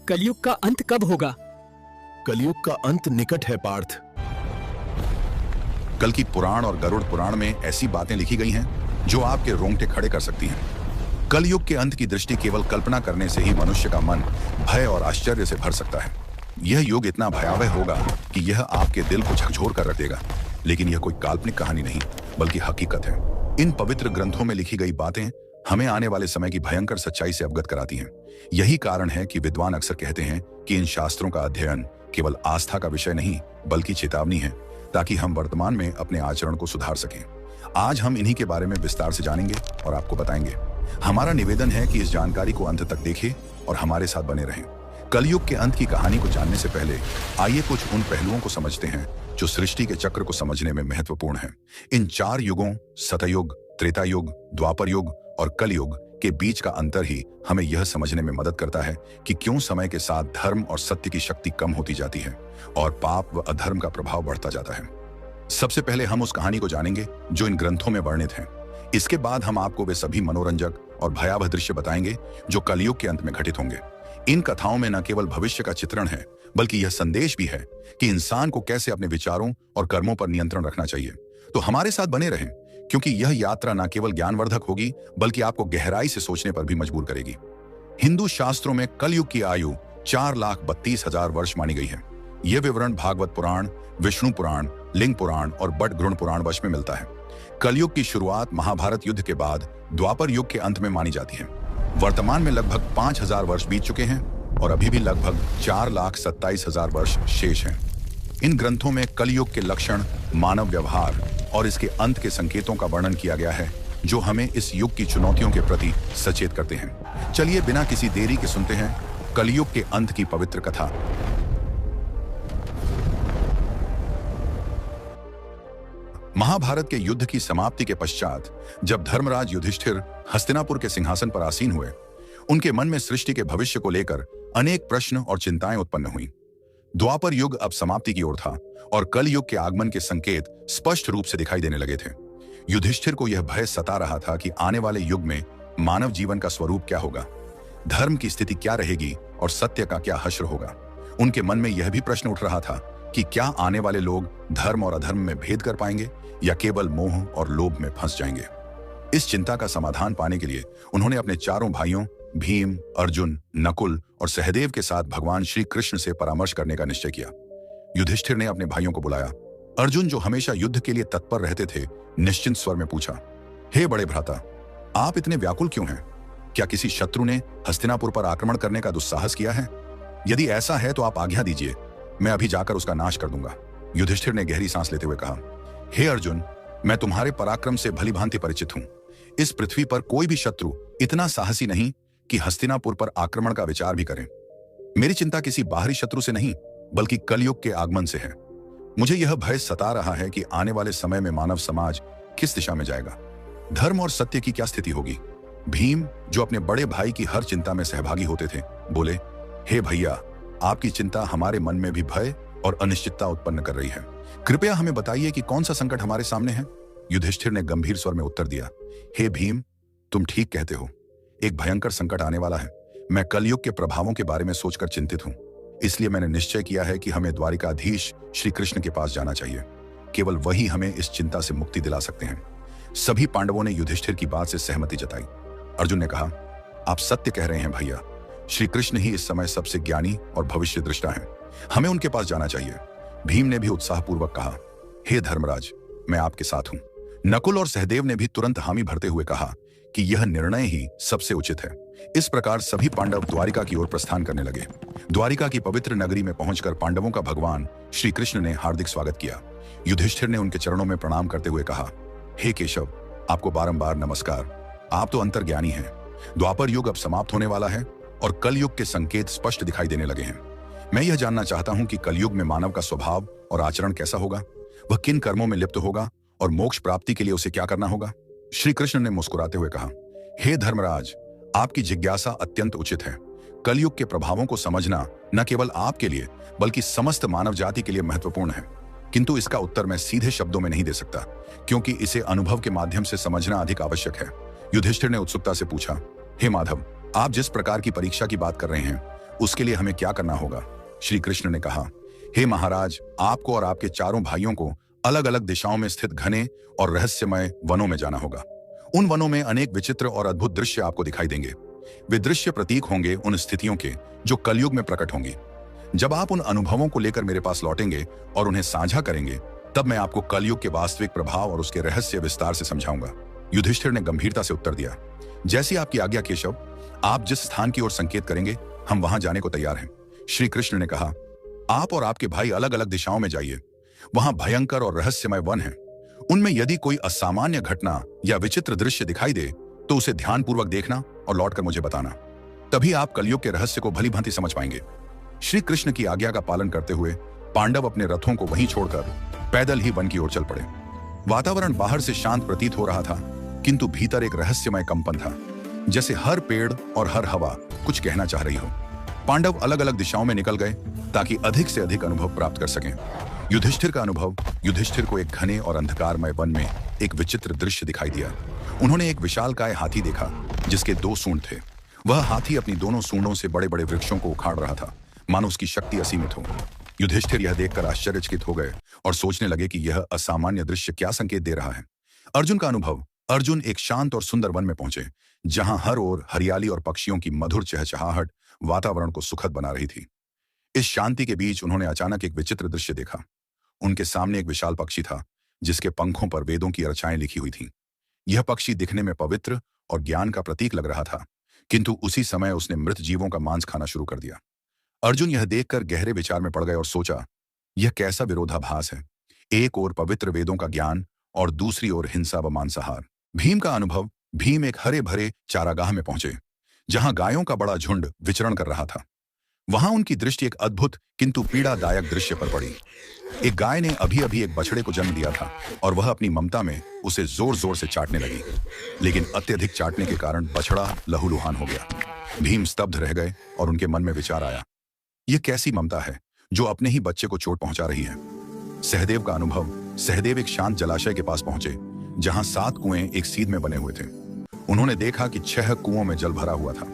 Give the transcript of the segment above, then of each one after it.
कलयुग का अंत कब होगा? कलयुग का अंत निकट है पार्थ। कल की पुराण और गरुड़ पुराण में ऐसी बातें लिखी गई हैं जो आपके रोंगटे खड़े कर सकती हैं। कलयुग के अंत की दृष्टि केवल कल्पना करने से ही मनुष्य का मन भय और आश्चर्य से भर सकता है। यह युग इतना भयावह होगा कि यह आपके दिल को झकझोर कर रख देगा। लेकिन यह कोई काल्पनिक कहानी नहीं बल्कि हकीकत है। इन पवित्र ग्रंथों में लिखी गई बातें हमें आने वाले समय की भयंकर सच्चाई से अवगत कराती हैं। यही कारण है कि विद्वान अक्सर कहते हैं कि इन शास्त्रों का अध्ययन केवल आस्था का विषय नहीं बल्कि चेतावनी है, ताकि हम वर्तमान में अपने आचरण को सुधार सकें। आज हम इन्हीं के बारे में विस्तार से जानेंगे और आपको बताएंगे। हमारा निवेदन है कि इस जानकारी को अंत तक देखें और हमारे साथ बने रहें। कलयुग के अंत की कहानी को जानने से पहले आइए कुछ उन पहलुओं को समझते हैं जो सृष्टि के चक्र को समझने में महत्वपूर्ण हैं। इन 4 युगों सतयुग, त्रेता युग, द्वापर युग और कलयुग के बीच का अंतर ही हमें यह समझने में मदद करता है कि क्यों समय के साथ धर्म और सत्य की शक्ति कम होती जाती है और पाप व अधर्म का प्रभाव बढ़ता जाता है। सबसे पहले हम उस कहानी को जानेंगे जो इन ग्रंथों में वर्णित है। इसके बाद हम आपको वे सभी मनोरंजक और भयावह दृश्य बताएंगे जो कलयुग के अंत में घटित होंगे। इन कथाओं में न केवल भविष्य का चित्रण है बल्कि यह संदेश भी है कि इंसान को कैसे अपने विचारों और कर्मों पर नियंत्रण रखना चाहिए। तो हमारे साथ बने रहें, क्योंकि यह यात्रा न केवल ज्ञानवर्धक होगी बल्कि आपको गहराई से सोचने पर भी मजबूर करेगी। हिंदू शास्त्रों में कलयुग की आयु 4,32,000 वर्ष मानी गई है। यह विवरण भागवत पुराण, विष्णु पुराण, लिंग पुराण और बटगृण पुराण वश में मिलता है। कलयुग की शुरुआत महाभारत युद्ध के बाद द्वापर युग के अंत में मानी जाती है। वर्तमान में लगभग 5,000 वर्ष बीत चुके हैं और अभी भी लगभग 4,27,000 वर्ष शेष हैं। इन ग्रंथों में कलयुग के लक्षण, मानव व्यवहार और इसके अंत के संकेतों का वर्णन किया गया है जो हमें इस युग की चुनौतियों के प्रति सचेत करते हैं। चलिए बिना किसी देरी के सुनते हैं कलयुग के अंत की पवित्र कथा। महाभारत के युद्ध की समाप्ति के पश्चात जब धर्मराज युधिष्ठिर हस्तिनापुर के सिंहासन पर आसीन हुए, उनके मन में सृष्टि के भविष्य को लेकर अनेक प्रश्न और चिंताएं उत्पन्न हुई। द्वापर युग अब समाप्ति की ओर था और कल युग के आगमन के संकेत स्पष्ट रूप से दिखाई देने लगे थे। युधिष्ठिर को यह भय सता रहा था कि आने वाले युग में मानव जीवन का स्वरूप क्या होगा, धर्म की स्थिति क्या रहेगी और सत्य का क्या हश्र होगा। उनके मन में यह भी प्रश्न उठ रहा था कि क्या आने वाले लोग धर्म और अधर्म में भेद कर पाएंगे या केवल मोह और लोभ में फंस जाएंगे। इस चिंता का समाधान पाने के लिए उन्होंने अपने चारों भाइयों भीम, अर्जुन, नकुल और सहदेव के साथ भगवान श्री कृष्ण से परामर्श करने का निश्चय किया। युधिष्ठिर ने अपने भाइयों को बुलाया। अर्जुन, जो हमेशा युद्ध के लिए तत्पर रहते थे, निश्चिंत स्वर में पूछा, हे बड़े भ्राता, आप इतने व्याकुल क्यों हैं? क्या किसी शत्रु ने हस्तिनापुर पर आक्रमण करने का दुस्साहस किया है? यदि ऐसा है तो आप आज्ञा दीजिए, मैं अभी जाकर उसका नाश कर दूंगा। युधिष्ठिर ने गहरी सांस लेते हुए कहा, हे अर्जुन, मैं तुम्हारे पराक्रम से भली भांति परिचित हूं। इस पृथ्वी पर कोई भी शत्रु इतना साहसी नहीं कि हस्तिनापुर पर आक्रमण का विचार भी करें। मेरी चिंता किसी बाहरी शत्रु से नहीं बल्कि कलयुग के आगमन से है। मुझे यह भय सता रहा है कि आने वाले समय में मानव समाज किस दिशा में जाएगा, धर्म और सत्य की क्या स्थिति होगी। भीम, जो अपने बड़े भाई की हर चिंता में सहभागी होते थे, बोले, हे भैया, आपकी चिंता हमारे मन में भी भय और अनिश्चितता उत्पन्न कर रही है। कृपया हमें बताइए कि कौन सा संकट हमारे सामने है। युधिष्ठिर ने गंभीर स्वर में उत्तर दिया, हे भीम, तुम ठीक कहते हो, एक भयंकर संकट आने वाला है। मैं कलयुग के प्रभावों के बारे में सोचकर चिंतित हूं, इसलिए मैंने निश्चय किया है कि हमें द्वारिकाधीश श्री कृष्ण के पास जाना चाहिए। केवल वही हमें इस चिंता से मुक्ति दिला सकते हैं। सभी पांडवों ने युधिष्ठिर की बात से सहमति जताई। अर्जुन ने कहा, आप सत्य कह रहे हैं भैया, श्री कृष्ण ही इस समय सबसे ज्ञानी और भविष्य दृष्टा है, हमें उनके पास जाना चाहिए। भीम ने भी उत्साहपूर्वक कहा, हे धर्मराज, मैं आपके साथ हूं। नकुल और सहदेव ने भी तुरंत हामी भरते हुए कहा कि यह निर्णय ही सबसे उचित है। इस प्रकार सभी पांडव द्वारिका की ओर प्रस्थान करने लगे। द्वारिका की पवित्र नगरी में पहुंचकर पांडवों का भगवान श्री कृष्ण ने हार्दिक स्वागत किया। युधिष्ठिर ने उनके चरणों में प्रणाम करते हुए कहा, हे केशव, आपको बारंबार नमस्कार। आप तो अंतर्ज्ञानी हैं। द्वापर युग अब समाप्त होने वाला है और कलयुग के संकेत स्पष्ट दिखाई देने लगे हैं। मैं यह जानना चाहता हूं कि कलयुग में मानव का स्वभाव और आचरण कैसा होगा, वह किन कर्मों में लिप्त होगा और मोक्ष प्राप्ति के लिए उसे क्या करना होगा। श्री कृष्ण ने मुस्कुराते हुए कहा, हे धर्मराज, आपकी जिज्ञासा अत्यंत उचित है। कलयुग के प्रभावों को समझना न केवल आपके लिए बल्कि समस्त मानव जाति के लिए महत्वपूर्ण है, किंतु इसका उत्तर मैं सीधे शब्दों में नहीं दे सकता, क्योंकि इसे अनुभव के माध्यम से समझना अधिक आवश्यक है। युधिष्ठिर ने उत्सुकता से पूछा, हे माधव, आप जिस प्रकार की परीक्षा की बात कर रहे हैं उसके लिए हमें क्या करना होगा? श्री कृष्ण ने कहा, हे महाराज, आपको और आपके चारों भाइयों को अलग अलग दिशाओं में स्थित घने और रहस्यमय वनों में जाना होगा। उन वनों में अनेक विचित्र और अद्भुत दृश्य आपको दिखाई देंगे। वे दृश्य प्रतीक होंगे उन स्थितियों के जो कलयुग में प्रकट होंगी। जब आप उन अनुभवों को लेकर मेरे पास लौटेंगे और उन्हें साझा करेंगे, तब मैं आपको कलयुग के वास्तविक प्रभाव और उसके रहस्य विस्तार से समझाऊंगा। युधिष्ठिर ने गंभीरता से उत्तर दिया, जैसी आपकी आज्ञा केशव, आप जिस स्थान की ओर संकेत करेंगे हम वहां जाने को तैयार हैं। श्री कृष्ण ने कहा, आप और आपके भाई अलग अलग दिशाओं में जाइए। वहां भयंकर और रहस्यमय वन है। उनमें यदि कोई असामान्य घटना या विचित्र दृश्य दिखाई दे तो उसे ध्यानपूर्वक देखना और लौटकर मुझे बताना। तभी आप कलयुग के रहस्य को भली भांति समझ पाएंगे। श्री कृष्ण की आज्ञा का पालन करते हुए पांडव अपने रथों को वहीं छोड़कर पैदल ही वन की ओर चल पड़े। वातावरण बाहर से शांत प्रतीत हो रहा था, किंतु भीतर एक रहस्यमय कंपन था, जैसे हर पेड़ और हर हवा कुछ कहना चाह रही हो। पांडव अलग अलग दिशाओं में निकल गए ताकि अधिक से अधिक अनुभव प्राप्त कर सकें। युधिष्ठिर का अनुभव, युधिष्ठिर को एक घने और अंधकारमय वन में एक विचित्र दृश्य दिखाई दिया। उन्होंने एक विशालकाय हाथी देखा जिसके 2 सूंड थे। वह हाथी अपनी दोनों सूंडों से बड़े बड़े वृक्षों को उखाड़ रहा था, मानो उसकी शक्ति असीमित हो। युधिष्ठिर यह देखकर आश्चर्यचकित हो गए और सोचने लगे कि यह असामान्य दृश्य क्या संकेत दे रहा है। अर्जुन का अनुभव, अर्जुन एक शांत और सुंदर वन में पहुंचे जहां हर ओर हरियाली और पक्षियों की मधुर चहचहाहट वातावरण को सुखद बना रही थी। इस शांति के बीच उन्होंने अचानक एक विचित्र दृश्य देखा। उनके सामने एक विशाल पक्षी था जिसके पंखों पर वेदों की अर्चाएं लिखी हुई थीं। यह पक्षी दिखने में पवित्र और ज्ञान का प्रतीक लग रहा था, किंतु उसी समय उसने मृत जीवों का मांस खाना शुरू कर दिया। अर्जुन यह देखकर गहरे विचार में पड़ गए और सोचा, यह कैसा विरोधाभास है। एक ओर पवित्र वेदों का ज्ञान और दूसरी ओर हिंसा व मांसाहार। भीम का अनुभव, भीम एक हरे भरे चारागाह में पहुंचे जहां गायों का बड़ा झुंड विचरण कर रहा था। वहां उनकी दृष्टि एक अद्भुत किंतु पीड़ादायक दृश्य पर पड़ी। एक गाय ने अभी अभी एक बछड़े को जन्म दिया था और वह अपनी ममता में उसे जोर जोर से चाटने लगी, लेकिन अत्यधिक चाटने के कारण बछड़ा लहूलुहान हो गया। भीम स्तब्ध रह गए और उनके मन में विचार आया, यह कैसी ममता है जो अपने ही बच्चे को चोट पहुंचा रही है। सहदेव का अनुभव, सहदेव एक शांत जलाशय के पास पहुंचे जहां 7 कुएं एक सीध में बने हुए थे। उन्होंने देखा कि 6 कुओं में जल भरा हुआ था,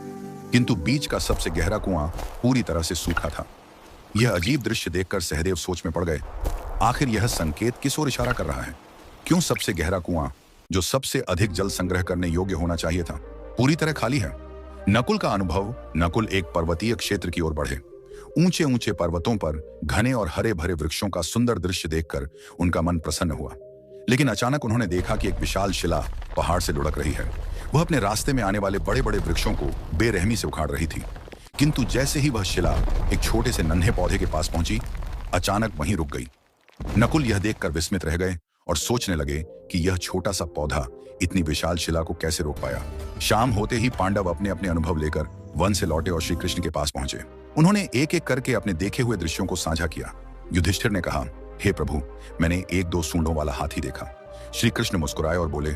किंतु बीच का सबसे गहरा कुआं पूरी तरह से सूखा था। यह अजीब दृश्य देखकर सहदेव सोच में पड़ गए, आखिर यह संकेत किस ओर इशारा कर रहा है? क्यों सबसे गहरा कुआं, जो सबसे अधिक जल संग्रह करने योग्य होना चाहिए था, पूरी तरह खाली है? नकुल का अनुभव, नकुल एक पर्वतीय क्षेत्र की ओर बढ़े। ऊंचे ऊंचे पर्वतों पर घने और हरे भरे वृक्षों का सुंदर दृश्य देखकर उनका मन प्रसन्न हुआ, लेकिन अचानक उन्होंने देखा कि एक विशाल शिला पहाड़ से लुढ़क रही है। वह अपने रास्ते में आने वाले बड़े बड़े वृक्षों को बेरहमी से उखाड़ रही थी, किंतु जैसे ही वह शिला एक छोटे से नन्हे पौधे के पास पहुंची, अचानक वहीं रुक गई। नकुल यह देखकर विस्मित रह गए और सोचने लगे कि यह छोटा सा पौधा इतनी विशाल शिला को कैसे रोक पाया। शाम होते ही पांडव अपने अपने अनुभव लेकर वन से लौटे और श्री कृष्ण के पास पहुंचे। उन्होंने एक एक करके अपने देखे हुए दृश्यों को साझा किया। युधिष्ठिर ने कहा, हे प्रभु, मैंने 1-2 सूंडों वाला हाथी देखा। श्री कृष्ण मुस्कुराए और बोले,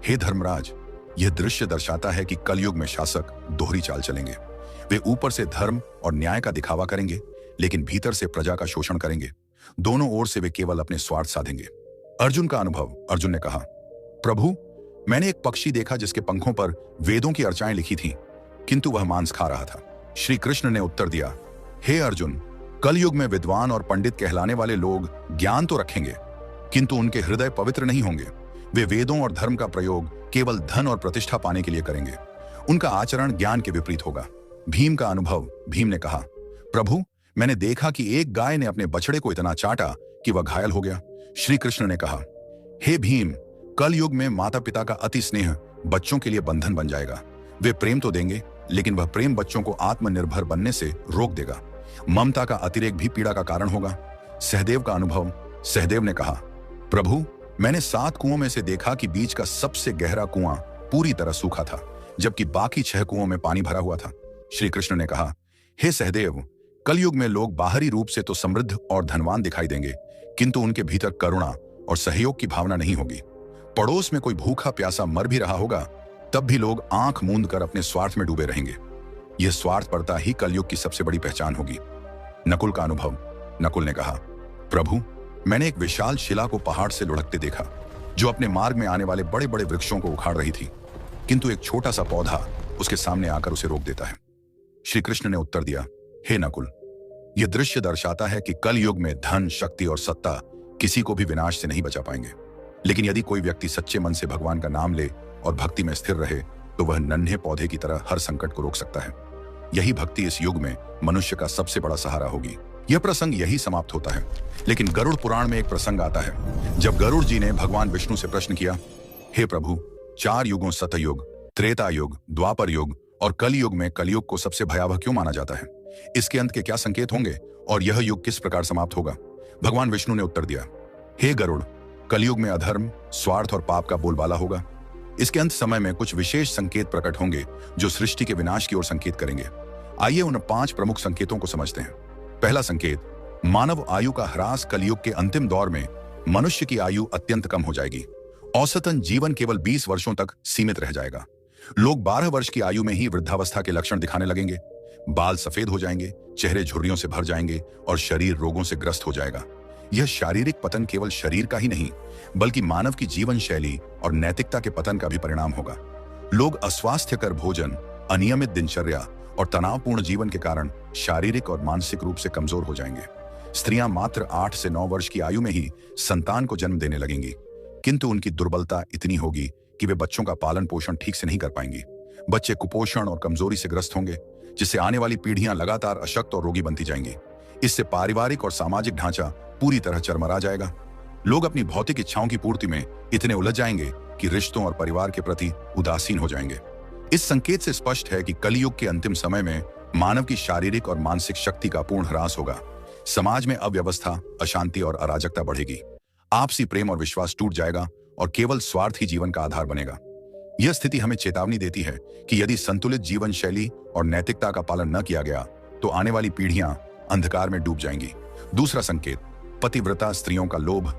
हे धर्मराज, यह दृश्य दर्शाता है कि कलयुग में शासक दोहरी चाल चलेंगे। वे ऊपर से धर्म और न्याय का दिखावा करेंगे, लेकिन भीतर से प्रजा का शोषण करेंगे। दोनों ओर से वे केवल अपने स्वार्थ साधेंगे। अर्जुन का अनुभव, अर्जुन ने कहा, प्रभु, मैंने एक पक्षी देखा जिसके पंखों पर वेदों की अर्चाएं लिखी थीं, किंतु वह मांस खा रहा था। श्री कृष्ण ने उत्तर दिया, हे अर्जुन, कलयुग में विद्वान और पंडित कहलाने वाले लोग ज्ञान तो रखेंगे, किंतु उनके हृदय पवित्र नहीं होंगे। वे वेदों और धर्म का प्रयोग केवल धन और प्रतिष्ठा पाने के लिए करेंगे। उनका आचरण ज्ञान के विपरीत होगा। भीम का अनुभव, भीम ने कहा, प्रभु, मैंने देखा कि एक गाय ने अपने बछड़े को इतना चाटा कि वह घायल हो गया। श्री कृष्ण ने कहा, हे भीम, कल युग में माता पिता का अति स्नेह बच्चों के लिए बंधन बन जाएगा। वे प्रेम तो देंगे, लेकिन वह प्रेम बच्चों को आत्मनिर्भर बनने से रोक देगा। ममता का अतिरेक भी पीड़ा का कारण होगा। सहदेव का अनुभव, सहदेव ने कहा, प्रभु, मैंने 7 कुओं में से देखा कि बीच का सबसे गहरा कुआं पूरी तरह सूखा था, जबकि बाकी 6 कुओं में पानी भरा हुआ था। श्री कृष्ण ने कहा, हे सहदेव, कलयुग में लोग बाहरी रूप से तो समृद्ध और धनवान दिखाई देंगे, किंतु उनके भीतर करुणा और सहयोग की भावना नहीं होगी। पड़ोस में कोई भूखा प्यासा मर भी रहा होगा, तब भी लोग आंख मूंद कर अपने स्वार्थ में डूबे रहेंगे। यह स्वार्थपरता ही कलयुग की सबसे बड़ी पहचान होगी। नकुल का अनुभव, नकुल ने कहा, प्रभु, मैंने एक विशाल शिला को पहाड़ से लुढ़कते देखा, जो अपने मार्ग में आने वाले बड़े बड़े वृक्षों को उखाड़ रही थी, किंतु एक छोटा सा पौधा उसके सामने आकर उसे रोक देता है। श्री कृष्ण ने उत्तर दिया, हे नकुल, यह दृश्य दर्शाता है कि कल युग में धन, शक्ति और सत्ता किसी को भी विनाश से नहीं बचा पाएंगे। लेकिन यदि कोई व्यक्ति सच्चे मन से भगवान का नाम ले और भक्ति में स्थिर रहे तो वह नन्हे पौधे की तरह हर संकट को रोक सकता है। यही भक्ति इस युग में मनुष्य का सबसे बड़ा सहारा होगी। यह प्रसंग यही समाप्त होता है, लेकिन गरुड़ पुराण में एक प्रसंग आता है जब गरुड़ जी ने भगवान विष्णु से प्रश्न किया, हे प्रभु, 4 युगों सतयुग, त्रेता युग, द्वापर युग और कलयुग में कलयुग को सबसे भयावह क्यों माना जाता है? इसके अंत के क्या संकेत होंगे और यह युग किस प्रकार समाप्त होगा? भगवान विष्णु ने उत्तर दिया, हे गरुड़, कलयुग में अधर्म, स्वार्थ और पाप का बोलबाला होगा। इसके अंत समय में कुछ विशेष संकेत प्रकट होंगे जो सृष्टि के विनाश की ओर संकेत करेंगे। आइए उन 5 प्रमुख संकेतों को समझते हैं। पहला संकेत, मानव आयु का ह्रास। कलयुग के अंतिम दौर में मनुष्य की आयु अत्यंत कम हो जाएगी। औसतन जीवन केवल 20 वर्षों तक सीमित रह जाएगा। लोग 12 वर्ष की आयु में ही वृद्धावस्था के लक्षण दिखाने लगेंगे। बाल सफेद हो जाएंगे, चेहरे झुर्रियों से भर जाएंगे और शरीर रोगों से ग्रस्त हो जाएगा। यह शारीरिक पतन केवल शरीर का ही नहीं बल्कि मानव की जीवन शैली और नैतिकता के पतन का भी परिणाम होगा। लोग अस्वास्थ्यकर भोजन, अनियमित दिनचर्या और तनावपूर्ण जीवन के कारण शारीरिक और मानसिक रूप से कमजोर हो जाएंगे। स्त्रियां मात्र 8 से 9 वर्ष की आयु में ही संतान को जन्म देने लगेंगी, किंतु उनकी दुर्बलता इतनी होगी कि वे बच्चों का पालन पोषण ठीक से नहीं कर पाएंगी। बच्चे कुपोषण और कमजोरी से ग्रस्त होंगे, जिससे आने वाली पीढ़ियां लगातार अशक्त और रोगी बनती जाएंगी। इससे पारिवारिक और सामाजिक ढांचा पूरी तरह चरमरा जाएगा। लोग अपनी भौतिक इच्छाओं की पूर्ति में इतने उलझ जाएंगे कि रिश्तों और परिवार के प्रति उदासीन हो जाएंगे। इस संकेत से स्पष्ट है कि कलयुग के अंतिम समय में मानव की शारीरिक और मानसिक शक्ति का पूर्ण ह्रास होगा। समाज में अव्यवस्था, अशांति और अराजकता बढ़ेगी। आपसी प्रेम और विश्वास टूट जाएगा और केवल स्वार्थ ही जीवन का आधार बनेगा। यह स्थिति हमें चेतावनी देती है कि यदि संतुलित जीवन शैली और नैतिकता का पालन न किया गया तो आने वाली पीढ़ियां अंधकार में डूब जाएंगी। दूसरा संकेत, पतिव्रता स्त्रियों का लोभ।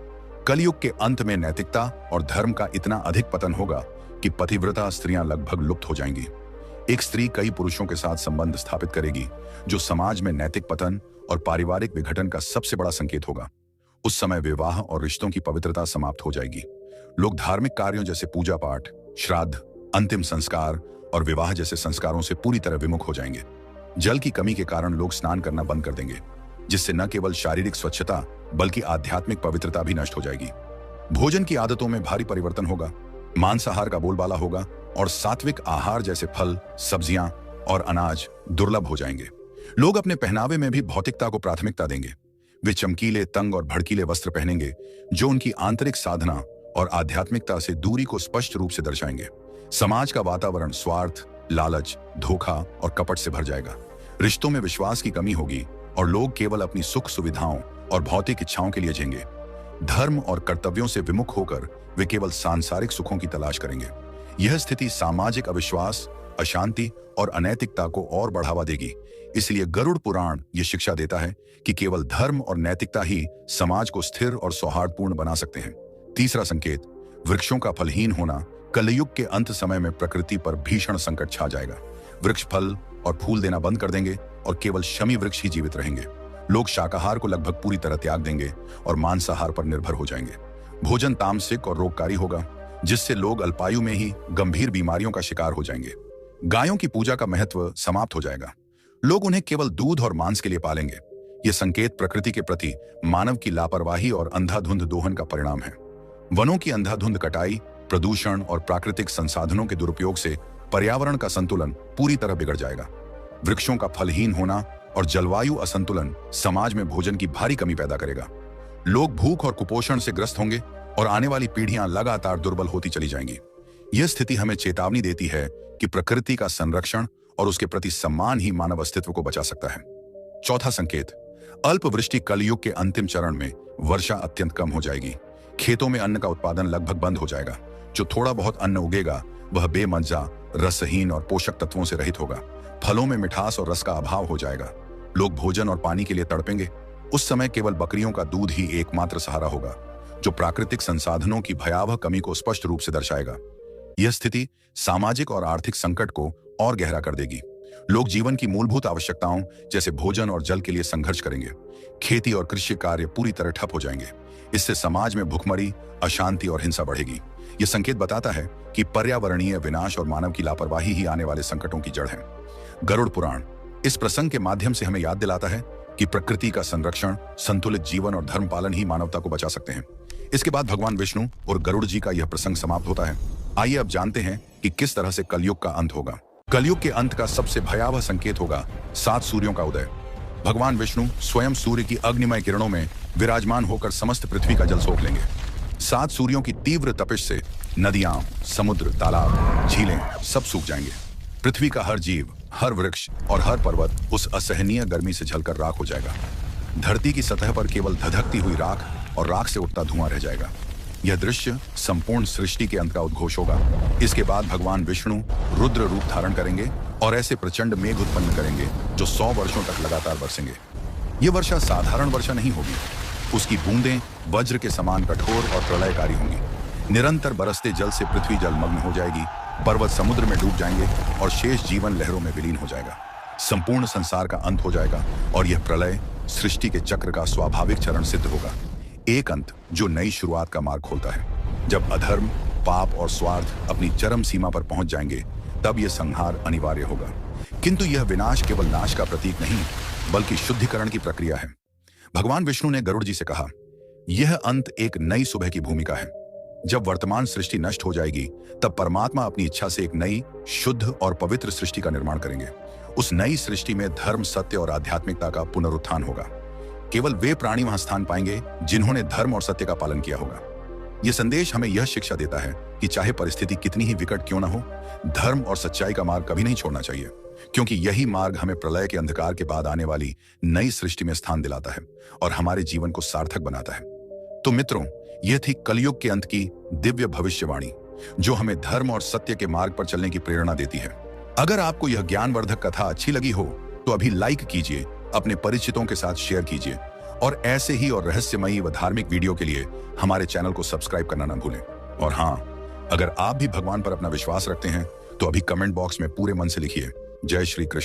कलयुग के अंत में नैतिकता और धर्म का इतना अधिक पतन होगा कि पतिव्रता स्त्रियां लगभग लुप्त हो जाएंगी। एक स्त्री कई पुरुषों के साथ संबंध स्थापित करेगी, जो समाज में नैतिक पतन और पारिवारिक विघटन का सबसे बड़ा संकेत होगा। उस समय विवाह और रिश्तों की पवित्रता समाप्त हो जाएगी। लोग धार्मिक कार्यों जैसे पूजा पाठ, श्राद्ध, अंतिम संस्कार और विवाह जैसे संस्कारों से पूरी तरह विमुख हो जाएंगे। जल की कमी के कारण लोग स्नान करना बंद कर देंगे, जिससे न केवल शारीरिक स्वच्छता बल्कि आध्यात्मिक पवित्रता भी नष्ट हो जाएगी। भोजन की आदतों में भारी परिवर्तन होगा, मांसाहार का बोलबाला होगा और सात्विक आहार जैसे फल, सब्जियां और अनाज दुर्लभ हो जाएंगे। लोग अपने पहनावे में भी भौतिकता को प्राथमिकता देंगे। वे चमकीले, तंग और भड़कीले वस्त्र पहनेंगे, जो उनकी आंतरिक साधना और आध्यात्मिकता से दूरी को स्पष्ट रूप से दर्शाएंगे। समाज का वातावरण स्वार्थ, लालच, धोखा और कपट से भर जाएगा। रिश्तों में विश्वास की कमी होगी और लोग केवल अपनी सुख सुविधाओं और भौतिक इच्छाओं के लिए जिएंगे। धर्म और कर्तव्यों से विमुख होकर वे केवल सांसारिक सुखों की तलाश करेंगे। यह स्थिति सामाजिक अविश्वास, अशांति और अनैतिकता को और बढ़ावा देगी। इसलिए गरुड़ पुराण यह शिक्षा देता है कि केवल धर्म और नैतिकता ही समाज को स्थिर और सौहार्दपूर्ण बना सकते हैं। तीसरा संकेत, वृक्षों का फलहीन होना। कलयुग के अंत समय में प्रकृति पर भीषण संकट छा जाएगा। वृक्ष फल और फूल देना बंद कर देंगे और केवल शमी वृक्ष ही जीवित रहेंगे। लोग शाकाहार को लगभग पूरी तरह त्याग देंगे और मांसाहार पर निर्भर हो जाएंगे। भोजन तामसिक और रोगकारी होगा, जिससे लोग अल्पायु में ही गंभीर बीमारियों का शिकार हो जाएंगे। गायों की पूजा का महत्व समाप्त हो जाएगा। लोग उन्हें केवल दूध और मांस के लिए पालेंगे। यह संकेत प्रकृति के प्रति मानव की लापरवाही और अंधाधुंध दोहन का परिणाम है। वनों की अंधाधुंध कटाई, प्रदूषण और प्राकृतिक संसाधनों के दुरुपयोग से पर्यावरण का संतुलन पूरी तरह बिगड़ जाएगा। वृक्षों का फलहीन होना और जलवायु असंतुलन समाज में भोजन की भारी कमी पैदा करेगा। लोग भूख और कुपोषण से ग्रस्त होंगे और आने वाली पीढ़ियां लगातार दुर्बल होती चली जाएंगी। यह स्थिति हमें चेतावनी देती है कि प्रकृति का संरक्षण और उसके प्रति सम्मान ही मानव अस्तित्व को बचा सकता है। चौथा संकेत, अल्पवृष्टि। कलयुग के अंतिम चरण में वर्षा अत्यंत कम हो जाएगी। खेतों में अन्न का उत्पादन लगभग बंद हो जाएगा। जो थोड़ा बहुत अन्न उगेगा वह बेमज्जा, रसहीन और पोषक तत्वों से रहित होगा। फलों में मिठास और रस का अभाव हो जाएगा। लोग भोजन और पानी के लिए तड़पेंगे। उस समय केवल बकरियों का दूध ही एकमात्र सहारा होगा, जो प्राकृतिक संसाधनों की भयावह कमी को स्पष्ट रूप से दर्शाएगा। यह स्थिति सामाजिक और आर्थिक संकट को और गहरा कर देगी। लोग जीवन की मूलभूत आवश्यकताओं जैसे भोजन और जल के लिए संघर्ष करेंगे। खेती और कृषि कार्य पूरी तरह ठप हो जाएंगे। इससे समाज में भुखमरी, अशांति और हिंसा बढ़ेगी। यह संकेत बताता है कि पर्यावरणीय विनाश और मानव की लापरवाही ही आने वाले संकटों की जड़ है। गरुड़ पुराण इस प्रसंग के माध्यम से हमें याद दिलाता है कि प्रकृति का संरक्षण, संतुलित जीवन और धर्म पालन ही मानवता को बचा सकते हैं। इसके बाद भगवान विष्णु और गरुड़ जी का यह प्रसंग समाप्त होता है। आइए अब जानते हैं कि किस तरह से कलयुग का अंत होगा। कलयुग के अंत का सबसे भयावह संकेत होगा 7 सूर्यों का उदय। भगवान विष्णु स्वयं सूर्य की अग्निमय किरणों में विराजमान होकर समस्त पृथ्वी का जल सोख लेंगे। 7 सूर्यों की तीव्र तपिश से नदियां, समुद्र, तालाब, झीलें सब सूख जाएंगे। पृथ्वी का हर जीव, हर वृक्ष और हर पर्वत उस असहनीय गर्मी से जलकर राख हो जाएगा। धरती की सतह पर केवल धधकती हुई राख और राख से उठता धुआं रह जाएगा। यह दृश्य संपूर्ण सृष्टि के अंत का उद्घोष होगा। इसके बाद भगवान विष्णु रुद्र रूप धारण करेंगे और ऐसे प्रचंड मेघ उत्पन्न करेंगे जो 100 वर्षों तक लगातार बरसेंगे। ये वर्षा साधारण वर्षा नहीं होगी, उसकी बूंदें वज्र के समान कठोर और प्रलयकारी होंगी। निरंतर बरसते जल से पृथ्वी जलमग्न हो जाएगी, पर्वत समुद्र में डूब जाएंगे और शेष जीवन लहरों में विलीन हो जाएगा। संपूर्ण संसार का अंत हो जाएगा और यह प्रलय सृष्टि के चक्र का स्वाभाविक चरण सिद्ध होगा। एक अंत जो नई शुरुआत का मार्ग खोलता है। जब अधर्म, पाप और स्वार्थ अपनी चरम सीमा पर पहुंच जाएंगे, तब यह संहार अनिवार्य होगा। किंतु यह विनाश केवल नाश का प्रतीक नहीं, बल्कि शुद्धिकरण की प्रक्रिया है। भगवान विष्णु ने गरुड़ जी से कहा, यह अंत एक नई सुबह की भूमिका है। जब वर्तमान सृष्टि नष्ट हो जाएगी, तब परमात्मा अपनी इच्छा से एक नई, शुद्ध और पवित्र सृष्टि का निर्माण करेंगे। उस नई सृष्टि में धर्म, सत्य और आध्यात्मिकता का पुनरुत्थान होगा। केवल वे प्राणी वहां स्थान पाएंगे जिन्होंने धर्म और सत्य का पालन किया होगा। यह संदेश हमें यह शिक्षा देता है कि चाहे परिस्थिति कितनी ही विकट क्यों न हो, धर्म और सच्चाई का मार्ग कभी नहीं छोड़ना चाहिए, क्योंकि यही मार्ग हमें प्रलय के अंधकार के बाद आने वाली नई सृष्टि में स्थान दिलाता है और हमारे जीवन को सार्थक बनाता है। तो मित्रों, यह थी कलयुग के अंत की दिव्य भविष्यवाणी, जो हमें धर्म और सत्य के मार्ग पर चलने की प्रेरणा देती है। अगर आपको यह ज्ञानवर्धक कथा अच्छी लगी हो तो अभी लाइक कीजिए, अपने परिचितों के साथ शेयर कीजिए और ऐसे ही और रहस्यमयी व धार्मिक वीडियो के लिए हमारे चैनल को सब्सक्राइब करना न भूलें। और हाँ, अगर आप भी भगवान पर अपना विश्वास रखते हैं तो अभी कमेंट बॉक्स में पूरे मन से लिखिए, जय श्री कृष्ण।